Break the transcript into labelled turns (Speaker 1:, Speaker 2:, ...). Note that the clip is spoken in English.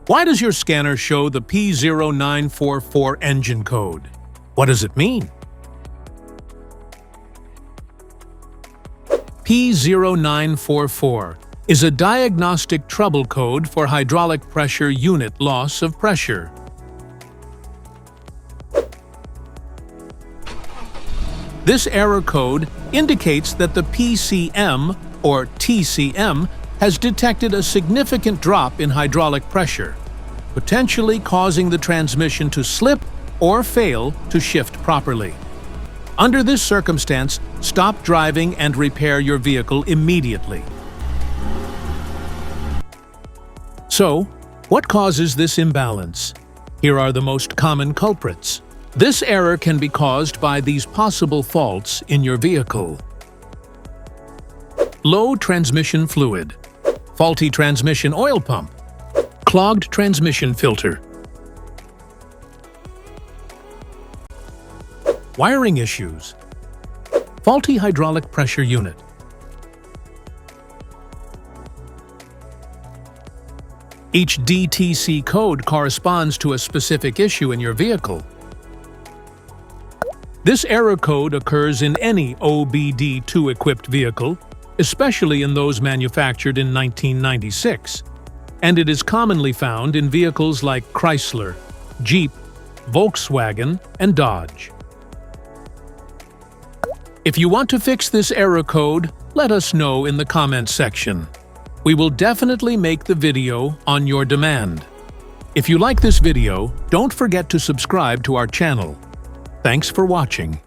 Speaker 1: Why does your scanner show the P0944 engine code? What does it mean? P0944 is a diagnostic trouble code for hydraulic pressure unit loss of pressure. This error code indicates that the PCM or TCM has detected a significant drop in hydraulic pressure, potentially causing the transmission to slip or fail to shift properly. Under this circumstance, stop driving and repair your vehicle immediately. So, what causes this imbalance? Here are the most common culprits. This error can be caused by these possible faults in your vehicle. Low transmission fluid, faulty transmission oil pump, clogged transmission filter, wiring issues, faulty hydraulic pressure unit. Each DTC code corresponds to a specific issue in your vehicle. This error code occurs in any OBD2 equipped vehicle, especially in those manufactured in 1996, and it is commonly found in vehicles like Chrysler, Jeep, Volkswagen, and Dodge. If you want to fix this error code, let us know in the comments section. We will definitely make the video on your demand. If you like this video, don't forget to subscribe to our channel. Thanks for watching.